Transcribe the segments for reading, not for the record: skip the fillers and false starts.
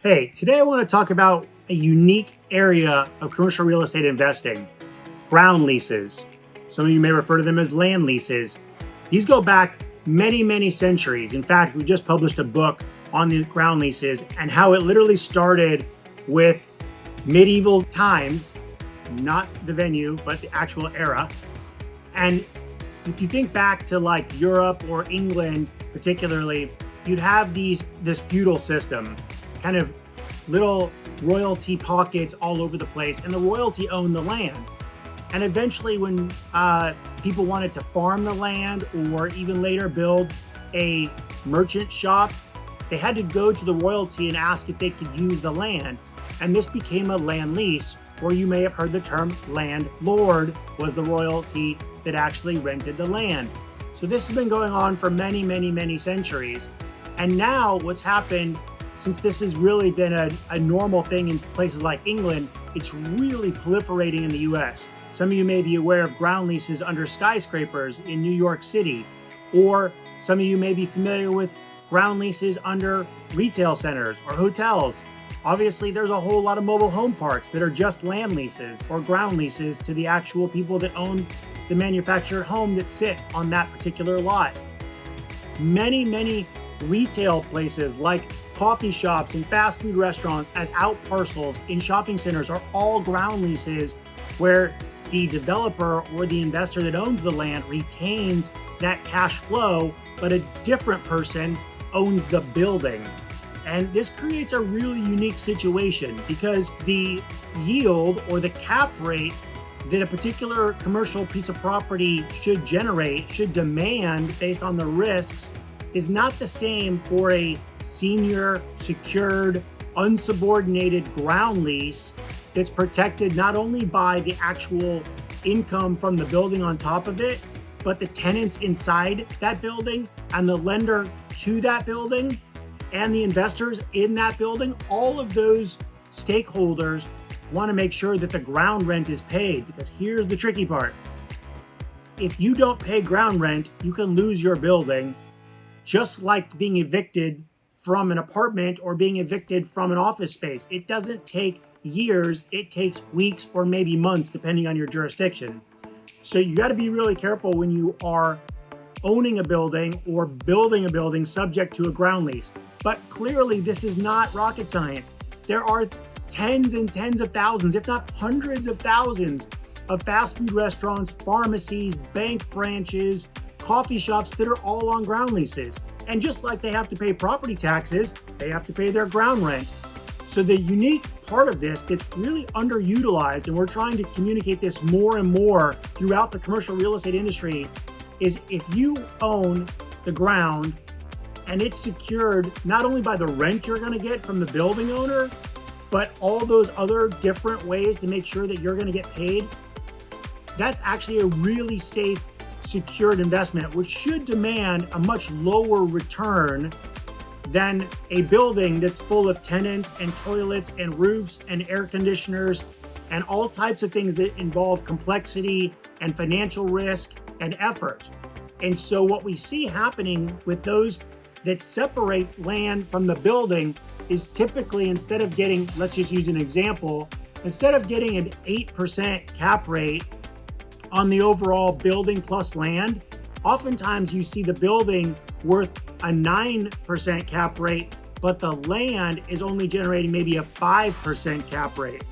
Hey, today I want to talk about a unique area of commercial real estate investing, ground leases. Some of you may refer to them as land leases. These go back many, many centuries. In fact, we just published a book on the ground leases and how it literally started with medieval times, not the venue, but the actual era. And if you think back to like Europe or England particularly, you'd have this feudal system, kind of little royalty pockets all over the place, and the royalty owned the land. And eventually, when people wanted to farm the land or even later build a merchant shop, they had to go to the royalty and ask if they could use the land. And this became a land lease, or you may have heard the term landlord was the royalty that actually rented the land. So this has been going on for many, many, many centuries. And now what's happened, since this has really been a normal thing in places like England, it's really proliferating in the US. Some of you may be aware of ground leases under skyscrapers in New York City, or some of you may be familiar with ground leases under retail centers or hotels. Obviously, there's a whole lot of mobile home parks that are just land leases or ground leases to the actual people that own the manufactured home that sit on that particular lot. Many, many retail places like coffee shops and fast food restaurants as out parcels in shopping centers are all ground leases where the developer or the investor that owns the land retains that cash flow, but a different person owns the building. And this creates a really unique situation because the yield or the cap rate that a particular commercial piece of property should generate, should demand based on the risks, is not the same for a senior, secured, unsubordinated ground lease that's protected not only by the actual income from the building on top of it, but the tenants inside that building and the lender to that building and the investors in that building. All of those stakeholders want to make sure that the ground rent is paid, because here's the tricky part. If you don't pay ground rent, you can lose your building, just like being evicted from an apartment or being evicted from an office space. It doesn't take years, it takes weeks or maybe months, depending on your jurisdiction. So you got to be really careful when you are owning a building or building a building subject to a ground lease. But clearly, this is not rocket science. There are tens and tens of thousands, if not hundreds of thousands, of fast food restaurants, pharmacies, bank branches, coffee shops that are all on ground leases. And just like they have to pay property taxes, they have to pay their ground rent. So the unique part of this that's really underutilized, and we're trying to communicate this more and more throughout the commercial real estate industry, is if you own the ground and it's secured not only by the rent you're going to get from the building owner, but all those other different ways to make sure that you're going to get paid, that's actually a really safe, secured investment, which should demand a much lower return than a building that's full of tenants and toilets and roofs and air conditioners and all types of things that involve complexity and financial risk and effort. And so what we see happening with those that separate land from the building is typically, instead of getting, let's just use an example, instead of getting an 8% cap rate on the overall building plus land, oftentimes you see the building worth a 9% cap rate, but the land is only generating maybe a 5% cap rate,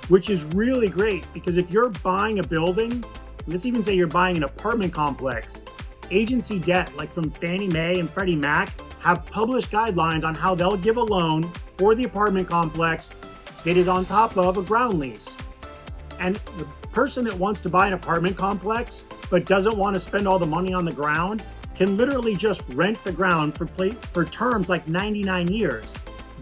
which is really great because if you're buying a building, let's even say you're buying an apartment complex, agency debt like from Fannie Mae and Freddie Mac have published guidelines on how they'll give a loan for the apartment complex that is on top of a ground lease. And the person that wants to buy an apartment complex but doesn't want to spend all the money on the ground can literally just rent the ground for terms like 99 years.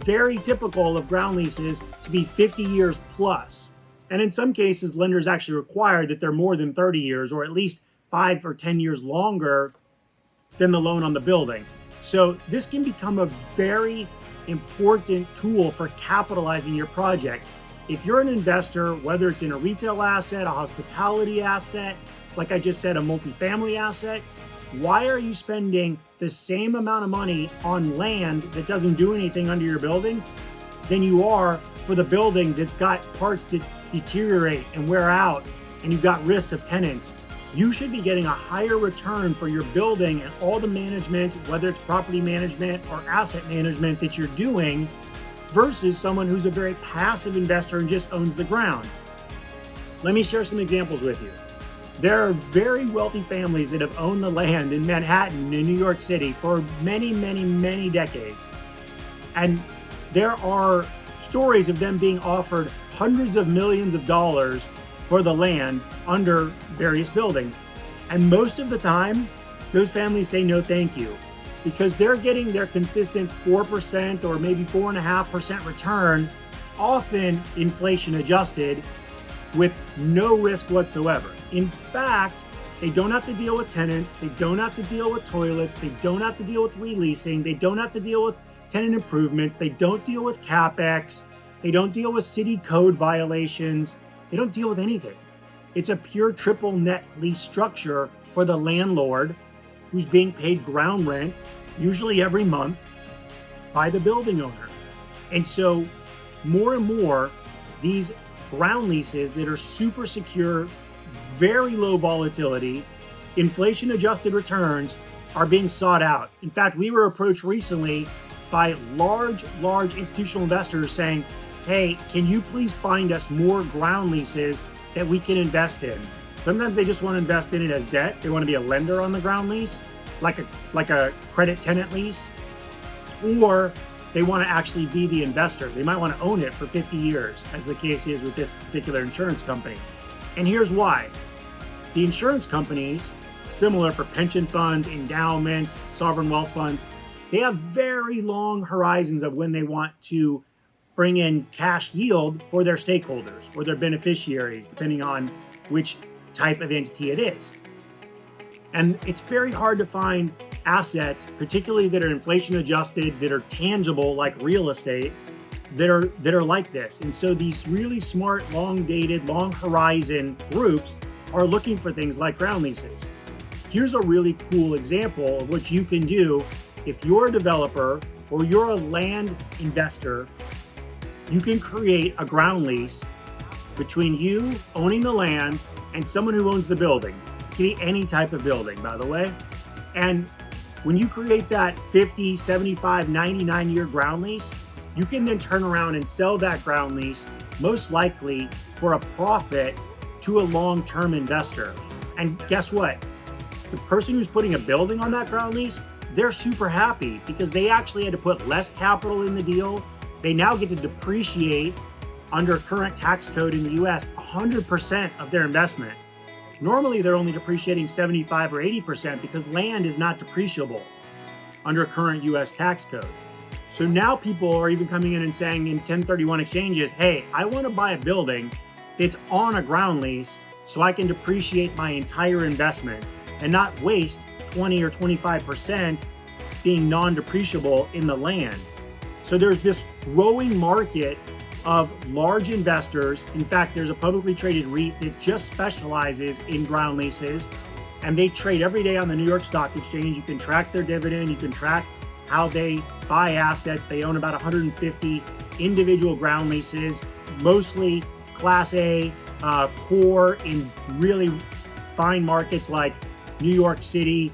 Very typical of ground leases to be 50 years plus. And in some cases, lenders actually require that they're more than 30 years or at least 5 or 10 years longer than the loan on the building. So this can become a very important tool for capitalizing your projects. If you're an investor, whether it's in a retail asset, a hospitality asset, like I just said, a multifamily asset, why are you spending the same amount of money on land that doesn't do anything under your building than you are for the building that's got parts that deteriorate and wear out, and you've got risks of tenants. You should be getting a higher return for your building and all the management, whether it's property management or asset management that you're doing, versus someone who's a very passive investor and just owns the ground. Let me share some examples with you. There are very wealthy families that have owned the land in Manhattan, in New York City for many, many, many decades. And there are stories of them being offered hundreds of millions of dollars for the land under various buildings. And most of the time, those families say no thank you, because they're getting their consistent 4% or maybe 4.5% return, often inflation adjusted, with no risk whatsoever. In fact, they don't have to deal with tenants, they don't have to deal with toilets, they don't have to deal with releasing, they don't have to deal with tenant improvements, they don't deal with CapEx, they don't deal with city code violations, they don't deal with anything. It's a pure triple net lease structure for the landlord who's being paid ground rent, usually every month, by the building owner. And so more and more, these ground leases that are super secure, very low volatility, inflation adjusted returns are being sought out. In fact, we were approached recently by large institutional investors saying, hey, can you please find us more ground leases that we can invest in? Sometimes they just want to invest in it as debt. They want to be a lender on the ground lease, like a credit tenant lease, or they want to actually be the investor. They might want to own it for 50 years, as the case is with this particular insurance company. And here's why. The insurance companies, similar for pension funds, endowments, sovereign wealth funds, they have very long horizons of when they want to bring in cash yield for their stakeholders or their beneficiaries, depending on which type of entity it is. And it's very hard to find assets, particularly that are inflation adjusted, that are tangible like real estate, that are like this. And so these really smart, long dated, long horizon groups are looking for things like ground leases. Here's a really cool example of what you can do if you're a developer or you're a land investor. You can create a ground lease between you owning the land and someone who owns the building. It can be any type of building, by the way. And when you create that 50, 75, 99-year ground lease, you can then turn around and sell that ground lease, most likely for a profit, to a long-term investor. And guess what? The person who's putting a building on that ground lease, they're super happy because they actually had to put less capital in the deal. They now get to depreciate under current tax code in the US 100% of their investment. Normally, they're only depreciating 75 or 80% because land is not depreciable under current US tax code. So now people are even coming in and saying in 1031 exchanges, hey, I want to buy a building that's on a ground lease so I can depreciate my entire investment and not waste 20 or 25% being non-depreciable in the land. So there's this growing market of large investors. In fact, there's a publicly traded REIT that just specializes in ground leases, and they trade every day on the New York Stock Exchange. You can track their dividend, you can track how they buy assets. They own about 150 individual ground leases, mostly Class A, core in really fine markets like New York City,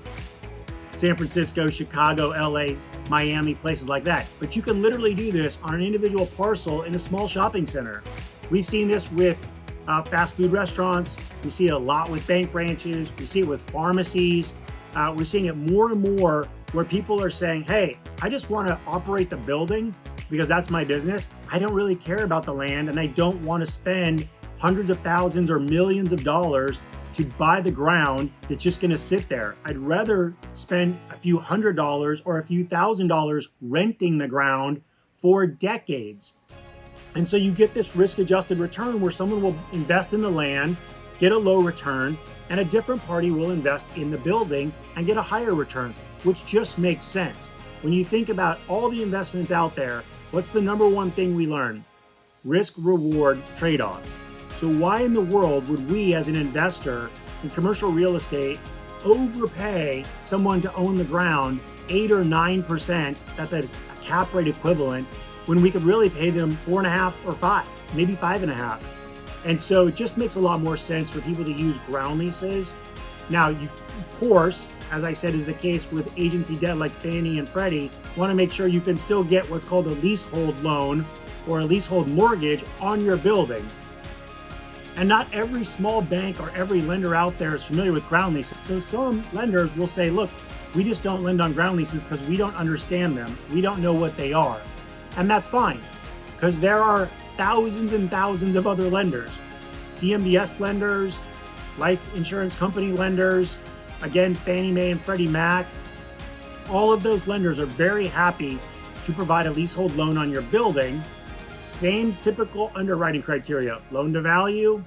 San Francisco, Chicago, LA, Miami, places like that. But you can literally do this on an individual parcel in a small shopping center. We've seen this with fast food restaurants. We see it a lot with bank branches. We see it with pharmacies. We're seeing it more and more where people are saying, hey, I just want to operate the building because that's my business. I don't really care about the land, and I don't want to spend hundreds of thousands or millions of dollars to buy the ground that's just going to sit there. I'd rather spend a few $100s or a few $1,000s renting the ground for decades. And so you get this risk-adjusted return where someone will invest in the land, get a low return, and a different party will invest in the building and get a higher return, which just makes sense. When you think about all the investments out there, what's the number one thing we learn? Risk-reward trade-offs. So why in the world would we as an investor in commercial real estate overpay someone to own the ground 8 or 9%, that's a cap rate equivalent, when we could really pay them 4.5 or 5, maybe 5.5. And so it just makes a lot more sense for people to use ground leases. Now, you, of course, as I said, is the case with agency debt like Fannie and Freddie, want to make sure you can still get what's called a leasehold loan or a leasehold mortgage on your building. And not every small bank or every lender out there is familiar with ground leases. So some lenders will say, look, we just don't lend on ground leases because we don't understand them. We don't know what they are. And that's fine, because there are thousands and thousands of other lenders. CMBS lenders, life insurance company lenders, again, Fannie Mae and Freddie Mac. All of those lenders are very happy to provide a leasehold loan on your building. Same typical underwriting criteria: loan to value,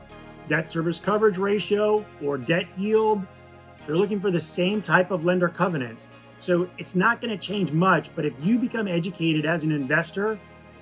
debt service coverage ratio, or debt yield. They're looking for the same type of lender covenants. So it's not going to change much, but if you become educated as an investor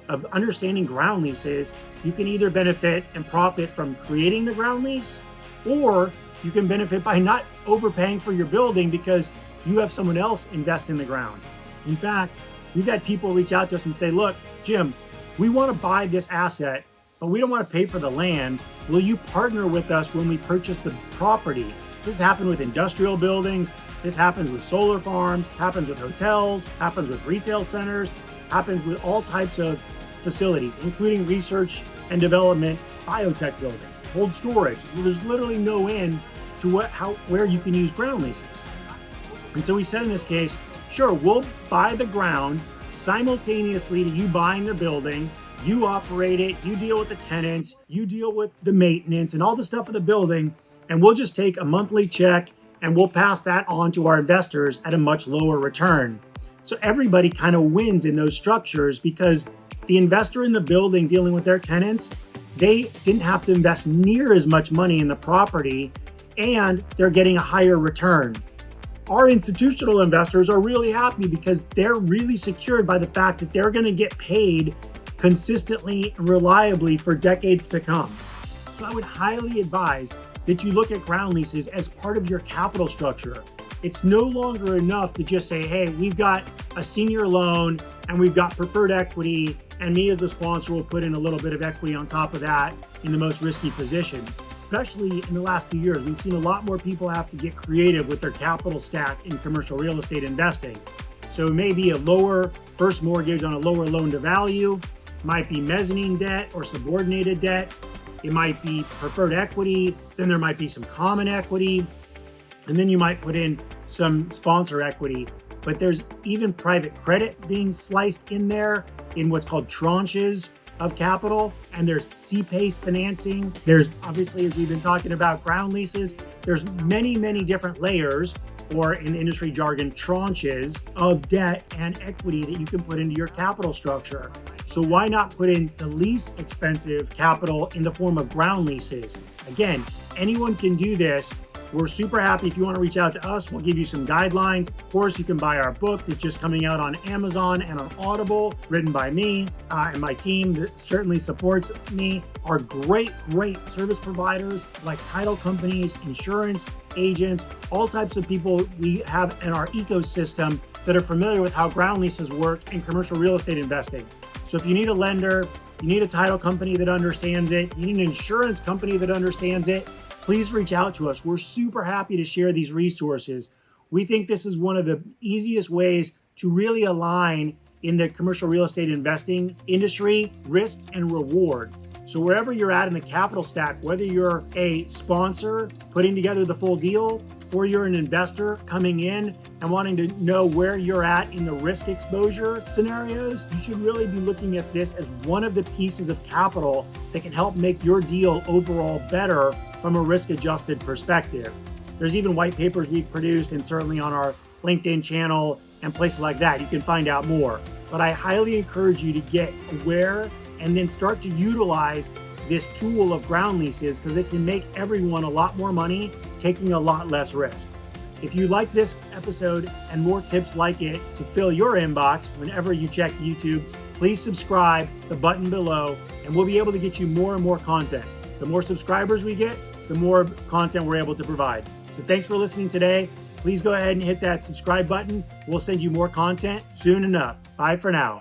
of understanding ground leases, you can either benefit and profit from creating the ground lease, or you can benefit by not overpaying for your building because you have someone else invest in the ground. In fact, we've had people reach out to us and say, look, Jim, we want to buy this asset, but we don't want to pay for the land. Will you partner with us when we purchase the property? This happens with industrial buildings. This happens with solar farms, happens with hotels, happens with retail centers, happens with all types of facilities, including research and development, biotech buildings, cold storage. There's literally no end to where you can use ground leases. And so we said in this case, sure, we'll buy the ground simultaneously to you buying the building. You operate it, you deal with the tenants, you deal with the maintenance and all the stuff of the building, and we'll just take a monthly check and we'll pass that on to our investors at a much lower return. So everybody kind of wins in those structures because the investor in the building dealing with their tenants, they didn't have to invest near as much money in the property and they're getting a higher return. Our institutional investors are really happy because they're really secured by the fact that they're going to get paid consistently and reliably for decades to come. So I would highly advise that you look at ground leases as part of your capital structure. It's no longer enough to just say, hey, we've got a senior loan and we've got preferred equity, and me as the sponsor will put in a little bit of equity on top of that in the most risky position. Especially in the last few years, we've seen a lot more people have to get creative with their capital stack in commercial real estate investing. So it may be a lower first mortgage on a lower loan to value, might be mezzanine debt or subordinated debt, it might be preferred equity, then there might be some common equity, and then you might put in some sponsor equity. But there's even private credit being sliced in there in what's called tranches of capital, and there's C-PACE financing. There's obviously, as we've been talking about, ground leases. There's many, many different layers, or in industry jargon, tranches of debt and equity that you can put into your capital structure. So why not put in the least expensive capital in the form of ground leases? Again, anyone can do this. We're super happy. If you want to reach out to us, we'll give you some guidelines. Of course, you can buy our book that's just coming out on Amazon and on Audible, written by me and my team that certainly supports me. Our great service providers like title companies, insurance agents, all types of people we have in our ecosystem that are familiar with how ground leases work in commercial real estate investing. So if you need a lender, you need a title company that understands it, you need an insurance company that understands it, please reach out to us. We're super happy to share these resources. We think this is one of the easiest ways to really align in the commercial real estate investing industry, risk and reward. So wherever you're at in the capital stack, whether you're a sponsor putting together the full deal, or you're an investor coming in and wanting to know where you're at in the risk exposure scenarios, you should really be looking at this as one of the pieces of capital that can help make your deal overall better from a risk-adjusted perspective. There's even white papers we've produced, and certainly on our LinkedIn channel and places like that, you can find out more. But I highly encourage you to get aware and then start to utilize this tool of ground leases, because it can make everyone a lot more money, taking a lot less risk. If you like this episode and more tips like it to fill your inbox whenever you check YouTube, please subscribe, the button below, and we'll be able to get you more and more content. The more subscribers we get, the more content we're able to provide. So thanks for listening today. Please go ahead and hit that subscribe button. We'll send you more content soon enough. Bye for now.